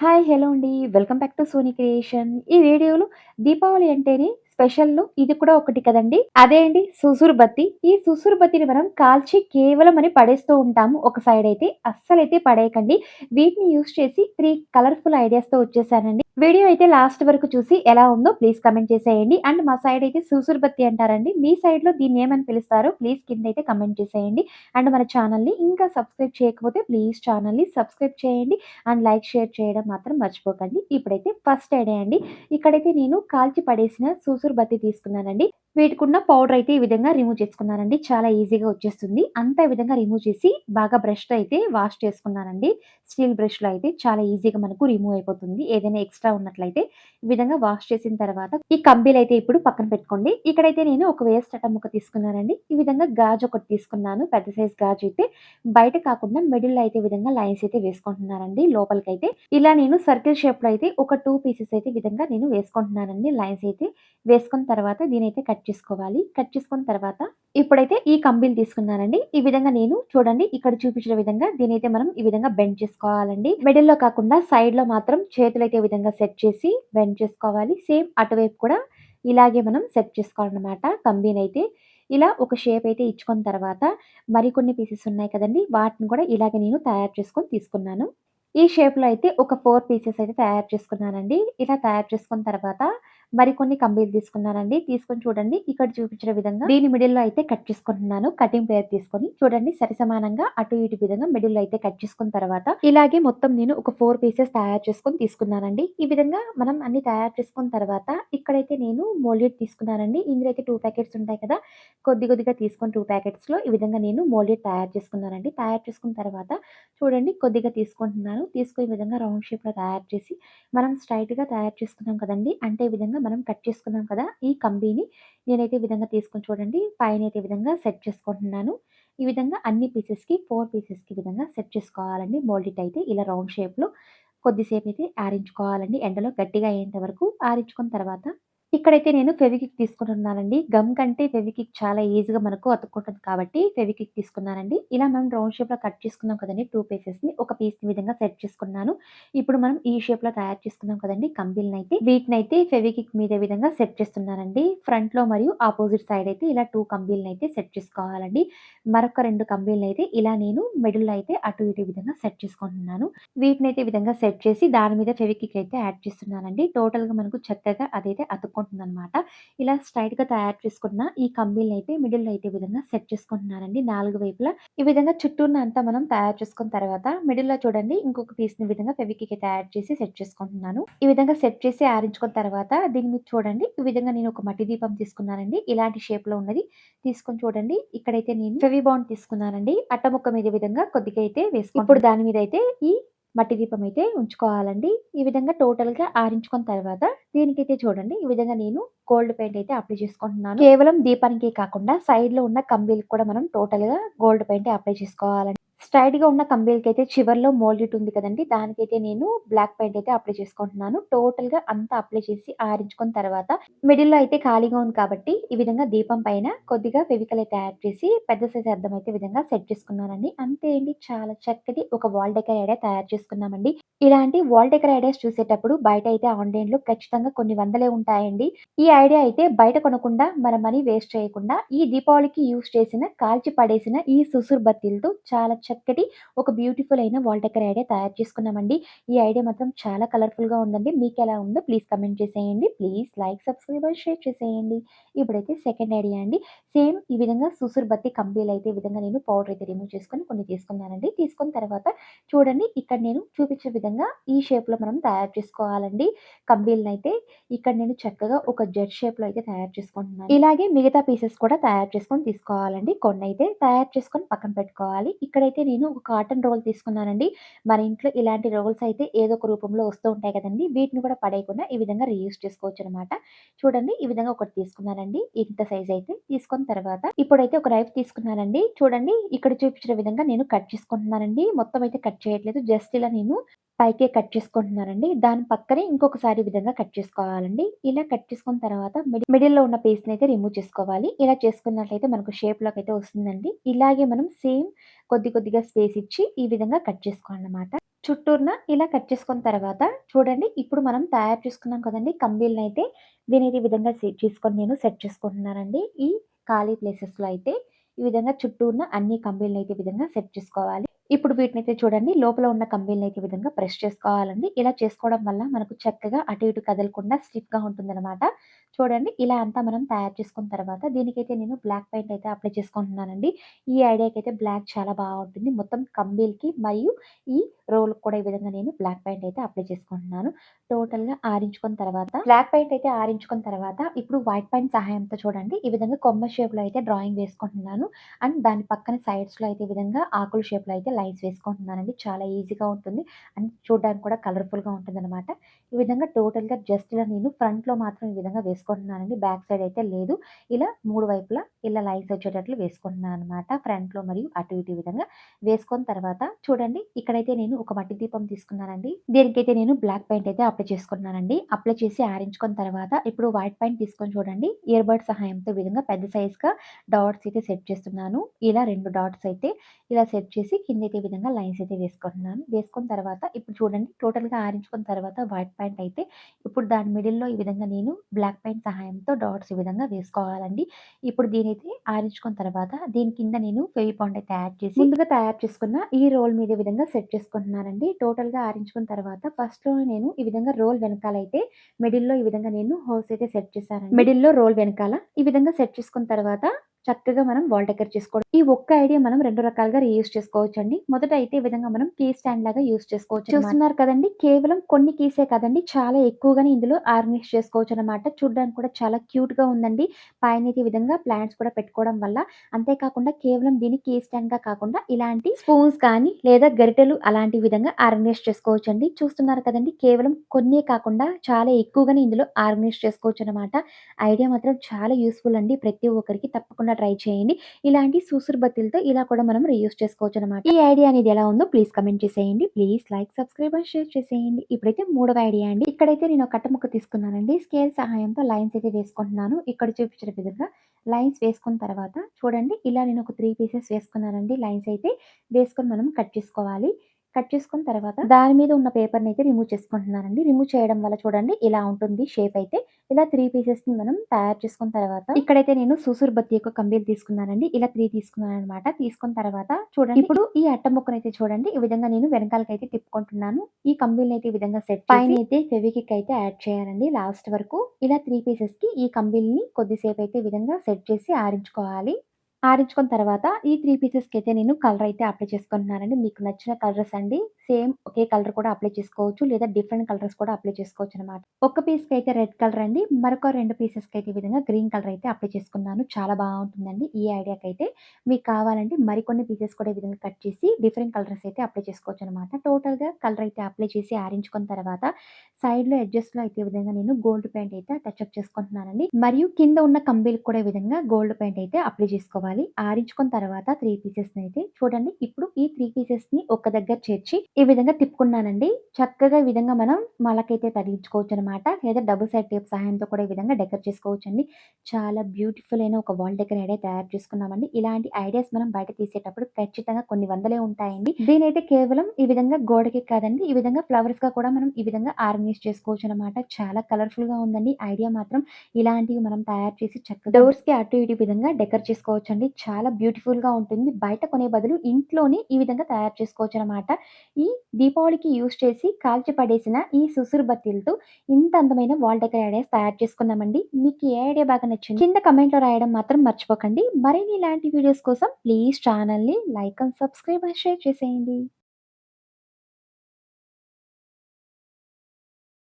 Hi! Hello అండి. Welcome back to Sony creation. ఈ వీడియోలో దీపావళి అంటేనే స్పెషల్‌లో ఇది కూడా ఒకటి కదండీ! అదే అండి సుసురు బత్తి. ఈ సుసురు బత్తిని మనం కాల్చి కేవలం అని పడేస్తూ ఉంటాము. ఒక సైడ్ అయితే అస్సలైతే పడేయకండి. వీటిని యూజ్ చేసి 3 కలర్‌ఫుల్ ఐడియాస్‌తో వచ్చేసానండి. వీడియో అయితే లాస్ట్ వరకు చూసి ఎలా ఉందో ప్లీజ్ కామెంట్ చేసేయండి. అండ్ మా సైడ్ అయితే సుసురు బత్తి అంటారండి. మీ సైడ్‌లో దీన్ని ఏమని పిలుస్తారో ప్లీజ్ కిందైతే కామెంట్ చేసేయండి. అండ్ మన ఛానల్‌ని ఇంకా సబ్స్క్రైబ్ చేయకపోతే ప్లీజ్ ఛానల్‌ని సబ్స్క్రైబ్ చేయండి. అండ్ లైక్, షేర్ చేయడం మాత్రం మర్చిపోకండి. ఇప్పుడైతే ఫస్ట్ ఐడియా అండి. ఇక్కడైతే నేను కాల్చి పడేసిన సూసూరు బత్తి తీసుకున్నానండి. వీటికున్న పౌడర్ అయితే ఈ విధంగా రిమూవ్ చేసుకున్నానండి. చాలా ఈజీగా వచ్చేస్తుంది. అంతా ఈ విధంగా రిమూవ్ చేసి బాగా బ్రష్‌తో అయితే వాష్ చేసుకున్నానండి. స్టీల్ బ్రష్‌లో అయితే చాలా ఈజీగా మనకు రిమూవ్ అయిపోతుంది. ఏదైనా ఎక్స్‌ట్రా ఉన్నట్లయితే ఈ విధంగా వాష్ చేసిన తర్వాత ఈ కంబీలైతే ఇప్పుడు పక్కన పెట్టుకోండి. ఇక్కడైతే నేను ఒక వేస్ట్ అట్ట ముక్క తీసుకున్నానండి. ఈ విధంగా గాజు ఒకటి తీసుకున్నాను. పెద్ద సైజ్ గాజు అయితే బయట కాకుండా మిడిల్‌లో అయితే ఈ విధంగా లైన్స్ అయితే వేసుకుంటున్నానండి లోపలికైతే. ఇలా నేను సర్కిల్ షేప్‌లో అయితే ఒక 2 పీసెస్ అయితే ఈ విధంగా నేను వేసుకుంటున్నానండి. లైన్స్ అయితే వేసుకున్న తర్వాత దీనైతే కట్ చేసుకోవాలి. కట్ చేసుకున్న తర్వాత ఇప్పుడైతే ఈ కంబీలు తీసుకున్నానండి. ఈ విధంగా నేను చూడండి ఇక్కడ చూపించిన విధంగా దీనైతే మనం ఈ విధంగా బెండ్ చేసుకోవాలండి. మిడిల్‌లో కాకుండా సైడ్‌లో మాత్రం చేతులైతే ఈ విధంగా సెట్ చేసి బెండ్ చేసుకోవాలి. సేమ్ అటువైపు కూడా ఇలాగే మనం సెట్ చేసుకోవాలనమాట కంబీనైతే. ఇలా ఒక షేప్ అయితే ఇచ్చుకున్న తర్వాత మరికొన్ని పీసెస్ ఉన్నాయి కదండీ! వాటిని కూడా ఇలాగే నేను తయారు చేసుకొని తీసుకున్నాను. ఈ షేప్‌లో అయితే ఒక 4 పీసెస్ అయితే తయారు చేసుకున్నానండి. ఇలా తయారు చేసుకున్న తర్వాత మరికొన్ని కంబీలు తీసుకున్నానండి. తీసుకొని చూడండి ఇక్కడ చూపించిన విధంగా దీని మిడిల్‌లో అయితే కట్ చేసుకుంటున్నాను. కటింగ్ ప్లేయర్ తీసుకొని చూడండి సరిసమానంగా అటు ఇటు విధంగా మిడిల్‌లో అయితే కట్ చేసుకున్న తర్వాత ఇలాగే మొత్తం నేను ఒక 4 పీసెస్ తయారు చేసుకొని తీసుకున్నానండి. ఈ విధంగా మనం అన్ని తయారు చేసుకున్న తర్వాత ఇక్కడైతే నేను మోల్డెడ్ తీసుకున్నానండి. ఇందులో అయితే 2 ప్యాకెట్స్ ఉంటాయి కదా! కొద్ది కొద్దిగా తీసుకొని 2 ప్యాకెట్స్‌లో ఈ విధంగా నేను మోల్డెడ్ తయారు చేసుకున్నానండి. తయారు చేసుకున్న తర్వాత చూడండి కొద్దిగా తీసుకుంటున్నాను. తీసుకొని ఈ విధంగా రౌండ్ షేప్‌లో తయారు చేసి మనం స్ట్రెయిట్‌గా తయారు చేసుకున్నాం కదండీ! అంటే ఈ విధంగా మనం కట్ చేసుకున్నాం కదా! ఈ కంబీని నేనైతే ఈ విధంగా తీసుకొని చూడండి పైనైతే ఈ విధంగా సెట్ చేసుకుంటున్నాను. ఈ విధంగా అన్ని పీసెస్‌కి 4 పీసెస్‌కి ఈ విధంగా సెట్ చేసుకోవాలండి. మోల్డ్ అయితే ఇలా రౌండ్ షేప్‌లో కొద్దిసేపయితే ఆరించుకోవాలండి. ఎండలో గట్టిగా అయ్యేంత వరకు ఆరించుకున్న తర్వాత ఇక్కడైతే నేను ఫెవిక్విక్ తీసుకుంటున్నానండి. గమ్ కంటే ఫెవిక్విక్ చాలా ఈజీగా మనకు అతుక్కుంటుంది కాబట్టి ఫెవిక్విక్ తీసుకున్నానండి. ఇలా మనం రౌండ్ షేప్‌లో కట్ చేసుకున్నాం కదండీ 2 పీసెస్‌ని ఒక పీస్‌ని ఈ విధంగా సెట్ చేసుకున్నాను. ఇప్పుడు మనం ఈ షేప్‌లో తయారు చేసుకున్నాం కదండీ కంబీలనైతే వీటినైతే ఫెవిక్విక్ మీద ఈ విధంగా సెట్ చేస్తున్నానండి. ఫ్రంట్‌లో మరియు అపోజిట్ సైడ్ అయితే ఇలా 2 కంబీలనైతే సెట్ చేసుకోవాలండి. మరొక 2 కంబీలనైతే ఇలా నేను మిడిల్‌లో అయితే అటు ఇటు ఈ విధంగా సెట్ చేసుకుంటున్నాను. వీటినైతే ఈ విధంగా సెట్ చేసి దాని మీద ఫెవిక్విక్ అయితే యాడ్ చేస్తున్నానండి. టోటల్‌గా మనకు చక్కగా అదైతే అతుక్కుంటుందనమాట. ఇలా స్ట్రెయిట్‌గా తయారు చేసుకున్న ఈ కంబీలనైతే మిడిల్‌లో అయితే ఈ విధంగా సెట్ చేసుకుంటున్నానండి 4 వైపులా. ఈ విధంగా చుట్టూన అంతా మనం తయారు చేసుకున్న తర్వాత మిడిల్‌లో చూడండి ఇంకొక పీస్‌ని ఈ విధంగా ఫెవిక్విక్ అయితే యాడ్ చేసి సెట్ చేసుకుంటున్నాను. ఈ విధంగా సెట్ చేసి ఆరించుకున్న తర్వాత దీని మీద చూడండి ఈ విధంగా నేను ఒక మట్టి దీపం తీసుకున్నానండి. ఇలాంటి షేప్‌లో ఉన్నది తీసుకొని చూడండి ఇక్కడైతే నేను ఫెవి బాండ్ తీసుకున్నానండి. అట్ట ముక్క మీద ఈ విధంగా కొద్దిగా అయితే వేసుకుంటున్నాను. ఇప్పుడు దాని మీద అయితే ఈ మట్టి దీపం అయితే ఉంచుకోవాలండి. ఈ విధంగా టోటల్‌గా ఆరించుకున్న తర్వాత దీనికైతే చూడండి ఈ విధంగా నేను గోల్డ్ పెయింట్ అయితే అప్లై చేసుకుంటున్నాను. కేవలం దీపానికే కాకుండా సైడ్‌లో ఉన్న కంబీలకి కూడా మనం టోటల్‌గా గోల్డ్ పెయింటే అప్లై చేసుకోవాలండి. స్ట్రెయిట్‌గా ఉన్న కంబీలకైతే చివర్లో మోల్డెడ్ ఉంది కదండీ! దానికైతే నేను బ్లాక్ పెయింట్ అయితే అప్లై చేసుకుంటున్నాను. టోటల్‌గా అంతా అప్లై చేసి ఆరించుకున్న తర్వాత మిడిల్‌లో అయితే ఖాళీగా ఉంది కాబట్టి ఈ విధంగా దీపం పైన కొద్దిగా ఫెవికల్ అయితే యాడ్ చేసి పెద్ద సైజ్ అద్దం అయితే ఈ విధంగా సెట్ చేసుకున్నానండి. అంతే అండి చాలా చక్కటి ఒక వాల్ డెకర్ ఐడియా తయారు చేసుకున్నామండి. ఇలాంటి వాల్ డెకర్ ఐడియాస్ చూసేటప్పుడు బయట అయితే ఆన్‌లైన్‌లో ఖచ్చితంగా కొన్ని వందలే ఉంటాయండి. ఈ ఐడియా అయితే బయట కొనకుండా మన మనీ వేస్ట్ చేయకుండా ఈ దీపావళికి యూజ్ చేసిన కాల్చి పడేసిన ఈ సుసురు బత్తీలతో చాలా చక్కటి ఒక బ్యూటిఫుల్ అయిన వాల్ డెకర్ ఐడియా తయారు చేసుకున్నామండి. ఈ ఐడియా మాత్రం చాలా కలర్‌ఫుల్‌గా ఉందండి. మీకెలా ఉందో ప్లీజ్ కామెంట్ చేసేయండి. Please like, subscribe and share చేసేయండి. ఇప్పుడైతే సెకండ్ ఐడియా అండి. సేమ్ ఈ విధంగా సుసురు బత్తి కంబీలైతే ఈ విధంగా నేను పౌడర్ అయితే రిమూవ్ చేసుకొని కొన్ని తీసుకున్నానండి. తీసుకున్న తర్వాత చూడండి ఇక్కడ నేను చూపించే విధంగా ఈ షేప్‌లో మనం తయారు చేసుకోవాలండి. కంబీలనైతే ఇక్కడ నేను చక్కగా ఒక జెట్ షేప్‌లో అయితే తయారు చేసుకుంటున్నాను. ఇలాగే మిగతా పీసెస్ కూడా తయారు చేసుకొని తీసుకోవాలండి. కొన్నైతే తయారు చేసుకొని పక్కన పెట్టుకోవాలి. ఇక్కడైతే నేను ఒక కాటన్ రోల్ తీసుకున్నానండి. మన ఇంట్లో ఇలాంటి రోల్స్ అయితే ఏదో ఒక రూపంలో వస్తూ ఉంటాయి కదండీ! వీటిని కూడా పడేయకుండా ఈ విధంగా రీయూజ్ చేసుకోవచ్చనమాట. చూడండి ఈ విధంగా ఒకటి తీసుకున్నానండి. ఇంత సైజ్ అయితే తీసుకున్న తర్వాత ఇప్పుడైతే ఒక నైఫ్ తీసుకున్నానండి. చూడండి ఇక్కడ చూపించిన విధంగా నేను కట్ చేసుకుంటున్నానండి. మొత్తం అయితే కట్ చేయట్లేదు. జస్ట్ ఇలా నేను పైకే కట్ చేసుకుంటున్నానండి. దాని పక్కనే ఇంకొకసారి ఈ విధంగా కట్ చేసుకోవాలండి. ఇలా కట్ చేసుకున్న తర్వాత మిడిల్‌లో ఉన్న పీస్‌నైతే రిమూవ్ చేసుకోవాలి. ఇలా చేసుకున్నట్లయితే మనకు షేప్‌లోకి అయితే వస్తుందండి. ఇలాగే మనం సేమ్ కొద్దిగా స్పేస్ ఇచ్చి ఈ విధంగా కట్ చేసుకోవాలన్నమాట. చుట్టూరున ఇలా కట్ చేసుకున్న తర్వాత చూడండి ఇప్పుడు మనం తయారు చేసుకున్నాం కదండీ కంబీలనైతే దీనైతే ఈ విధంగా చేసుకొని నేను సెట్ చేసుకుంటున్నానండి. ఈ ఖాళీ ప్లేసెస్‌లో అయితే ఈ విధంగా చుట్టూరున అన్ని కంబీలనైతే ఈ విధంగా సెట్ చేసుకోవాలి. ఇప్పుడు వీటినైతే చూడండి లోపల ఉన్న కంబీలనైతే ఈ విధంగా ప్రెస్ చేసుకోవాలండి. ఇలా చేసుకోవడం వల్ల మనకు చక్కగా అటు ఇటు కదలకుండా స్టిఫ్‌గా ఉంటుందనమాట. చూడండి ఇలా అంతా మనం తయారు చేసుకున్న తర్వాత దీనికైతే నేను బ్లాక్ పెయింట్ అయితే అప్లై చేసుకుంటున్నానండి. ఈ ఐడియాకైతే బ్లాక్ చాలా బావుంటుంది. మొత్తం కంబీలకి మరియు ఈ రోల్‌కి కూడా ఈ విధంగా నేను బ్లాక్ పెయింట్ అయితే అప్లై చేసుకుంటున్నాను. టోటల్‌గా ఆరించుకున్న తర్వాత బ్లాక్ పెయింట్ అయితే ఆరించుకున్న తర్వాత ఇప్పుడు వైట్ పెయింట్ సహాయంతో చూడండి ఈ విధంగా కొమ్మ షేప్‌లో అయితే డ్రాయింగ్ వేసుకుంటున్నాను. అండ్ దాని పక్కన సైడ్స్‌లో అయితే ఈ విధంగా ఆకుల షేప్‌లో అయితే లైన్స్ వేసుకుంటున్నానండి. చాలా ఈజీగా ఉంటుంది. అండ్ చూడడానికి కూడా కలర్‌ఫుల్‌గా ఉంటుందనమాట. ఈ విధంగా టోటల్‌గా జస్ట్ ఇలా నేను ఫ్రంట్‌లో మాత్రం ఈ విధంగా వేసుకుంటున్నానండి. బ్యాక్ సైడ్ అయితే లేదు. ఇలా 3 వైపులా ఇలా లైన్స్ వచ్చేటట్లు వేసుకుంటున్నాననమాట. ఫ్రంట్‌లో మరియు అటు ఇటు ఈ విధంగా వేసుకున్న తర్వాత చూడండి ఇక్కడైతే నేను ఒక మట్టి దీపం తీసుకున్నానండి. దీనికైతే నేను బ్లాక్ పెయింట్ అయితే అప్లై చేసుకుంటున్నానండి. అప్లై చేసి ఆరించుకున్న తర్వాత ఇప్పుడు వైట్ పెయింట్ తీసుకొని చూడండి ఇయర్ బడ్ సహాయంతో ఈ విధంగా పెద్ద సైజ్‌గా డాట్స్ అయితే సెట్ చేస్తున్నాను. ఇలా 2 డాట్స్ అయితే ఇలా సెట్ చేసి కిందైతే ఈ విధంగా లైన్స్ అయితే వేసుకుంటున్నాను. వేసుకున్న తర్వాత ఇప్పుడు చూడండి టోటల్‌గా ఆరించుకున్న తర్వాత వైట్ పెయింట్ అయితే ఇప్పుడు దాని మిడిల్‌లో ఈ విధంగా నేను బ్లాక్ పెయింట్ సహాయంతో డాట్స్ ఈ విధంగా వేసుకోవాలండి. ఇప్పుడు దీనైతే ఆరించుకున్న తర్వాత దీని కింద నేను ఫెవిబాండ్ అయితే యాడ్ చేసి ముందుగా తయారు చేసుకున్న ఈ రోల్ మీద ఈ విధంగా సెట్ చేసుకుంటున్నానండి. టోటల్‌గా ఆరించుకున్న తర్వాత ఫస్ట్‌లో నేను ఈ విధంగా రోల్ వెనకాలైతే మిడిల్‌లో ఈ విధంగా నేను హోల్స్ అయితే సెట్ చేశానండి. మిడిల్‌లో రోల్ వెనకాల ఈ విధంగా సెట్ చేసుకున్న తర్వాత చక్కగా మనం వాల్ డెకర్ చేసుకోవడం. ఈ ఒక్క ఐడియా మనం 2 రకాలుగా రీయూజ్ చేసుకోవచ్చండి. మొదట అయితే ఈ విధంగా మనం కీ స్టాండ్ లాగా యూజ్ చేసుకోవచ్చు. చూస్తున్నారు కదండీ! కేవలం కొన్ని కీసే కాదండి. చాలా ఎక్కువగానే ఇందులో ఆర్గనైజ్ చేసుకోవచ్చనమాట. చూడ్డానికి కూడా చాలా క్యూట్‌గా ఉందండి. పైనైతే ఈ విధంగా ప్లాంట్స్ కూడా పెట్టుకోవడం వల్ల అంతేకాకుండా కేవలం దీన్ని కీ స్టాండ్‌గా కాకుండా ఇలాంటి స్పూన్స్ కానీ లేదా గరిటెలు అలాంటి విధంగా ఆర్గనైజ్ చేసుకోవచ్చండి. చూస్తున్నారు కదండీ! కేవలం కొన్నే కాకుండా చాలా ఎక్కువగానే ఇందులో ఆర్గనైజ్ చేసుకోవచ్చనమాట. ఐడియా మాత్రం చాలా యూజ్‌ఫుల్ అండి. ప్రతి ఒక్కరికి తప్పకుండా ట్రై చేయండి. ఇలాంటి సూసురు బత్తిలతో ఇలా కూడా మనం రీయూజ్ చేసుకోవచ్చనమాట. ఈ ఐడియా అనేది ఎలా ఉందో ప్లీజ్ కామెంట్ చేసేయండి. Please like, subscribe and share చేసేయండి. ఇప్పుడైతే మూడవ ఐడియా అండి. ఇక్కడైతే నేను ఒక కట్ట ముక్క తీసుకున్నానండి. స్కేల్ సహాయంతో లైన్స్ అయితే వేసుకుంటున్నాను. ఇక్కడ చూపించిన విధంగా లైన్స్ వేసుకున్న తర్వాత చూడండి ఇలా నేను ఒక 3 పీసెస్ వేసుకున్నానండి. లైన్స్ అయితే వేసుకొని మనం కట్ చేసుకోవాలి. కట్ చేసుకున్న తర్వాత దాని మీద ఉన్న పేపర్‌నైతే రిమూవ్ చేసుకుంటున్నానండి. రిమూవ్ చేయడం వల్ల చూడండి ఇలా ఉంటుంది షేప్ అయితే. ఇలా 3 పీసెస్‌ని మనం తయారు చేసుకున్న తర్వాత ఇక్కడైతే నేను సూసూరు బత్తి యొక్క కంబీలు తీసుకున్నానండి. ఇలా 3 తీసుకున్నాననమాట. తీసుకున్న తర్వాత చూడండి ఇప్పుడు ఈ అట్ట ముక్కనైతే చూడండి ఈ విధంగా నేను వెనకాలకైతే తిప్పుకుంటున్నాను. ఈ కంబీలనైతే ఈ విధంగా సెట్ చేసి పైనైతే ఫెవిక్విక్ అయితే యాడ్ చేయాలండి లాస్ట్ వరకు. ఇలా 3 పీసెస్‌కి ఈ కంబీలని కొద్దిసేపైతే ఈ విధంగా సెట్ చేసి ఆరించుకోవాలి. ఆరించుకున్న తర్వాత ఈ 3 పీసెస్‌కైతే నేను కలర్ అయితే అప్లై చేసుకుంటున్నానండి. మీకు నచ్చిన కలర్స్ అండి. సేమ్ ఒకే కలర్ కూడా అప్లై చేసుకోవచ్చు. లేదా డిఫరెంట్ కలర్స్ కూడా అప్లై చేసుకోవచ్చనమాట. ఒక పీస్‌కైతే రెడ్ కలర్ అండి. మరొక 2 పీసెస్‌కైతే ఈ విధంగా గ్రీన్ కలర్ అయితే అప్లై చేసుకున్నాను. చాలా బావుంటుందండి ఈ ఐడియాకైతే. మీకు కావాలంటే మరికొన్ని పీసెస్ కూడా ఈ విధంగా కట్ చేసి డిఫరెంట్ కలర్స్ అయితే అప్లై చేసుకోవచ్చనమాట. టోటల్‌గా కలర్ అయితే అప్లై చేసి ఆరించుకున్న తర్వాత సైడ్‌లో ఎడ్జెస్‌లో అయితే ఈ విధంగా నేను గోల్డ్ పెయింట్ అయితే టచ్‌అప్ చేసుకుంటున్నానండి. మరియు కింద ఉన్న కంబీలకు కూడా ఈ విధంగా గోల్డ్ పెయింట్ అయితే అప్లై చేసుకోవాలి. ఆరించుకున్న తర్వాత 3 పీసెస్‌నైతే చూడండి ఇప్పుడు ఈ 3 పీసెస్‌ని ఒక దగ్గర చేర్చి ఈ విధంగా తిప్పుకున్నానండి. చక్కగా ఈ విధంగా మనం మలకైతే తగిలించుకోవచ్చనమాట. లేదా డబుల్ సైడ్ టేప్ సహాయంతో కూడా ఈ విధంగా డెకర్ చేసుకోవచ్చండి. చాలా బ్యూటిఫుల్ అయిన ఒక వాల్ డెకర్ ఐడియా తయారు చేసుకున్నామండి. ఇలాంటి ఐడియాస్ మనం బయట తీసేటప్పుడు ఖచ్చితంగా కొన్ని వందలే ఉంటాయండి. దీనైతే కేవలం ఈ విధంగా గోడకి కాదండి. ఈ విధంగా ఫ్లవర్స్‌గా కూడా మనం ఈ విధంగా ఆర్గనైజ్ చేసుకోవచ్చనమాట. చాలా కలర్‌ఫుల్‌గా ఉందండి. ఐడియా మాత్రం ఇలాంటివి మనం తయారు చేసి చక్కగా డోర్స్‌కి అటు ఇటు ఈ విధంగా డెకర్ చేసుకోవచ్చండి. చాలా బ్యూటిఫుల్‌గా ఉంటుంది. బయట కొనే బదులు ఇంట్లోనే ఈ విధంగా తయారు చేసుకోవచ్చనమాట. ఈ దీపావళికి యూజ్ చేసి కాల్చి పడేసిన ఈ సుసురు బత్తీలతో ఇంత అందమైన వాల్ డెకర్ ఐడియాస్ తయారు చేసుకున్నామండి. మీకు ఏ ఐడియా బాగా నచ్చింది? కింద కామెంట్‌లో రాయడం మాత్రం మర్చిపోకండి. మరిన్ని ఇలాంటి వీడియోస్ కోసం ప్లీజ్ ఛానెల్‌ని like and subscribe and share చేసేయండి.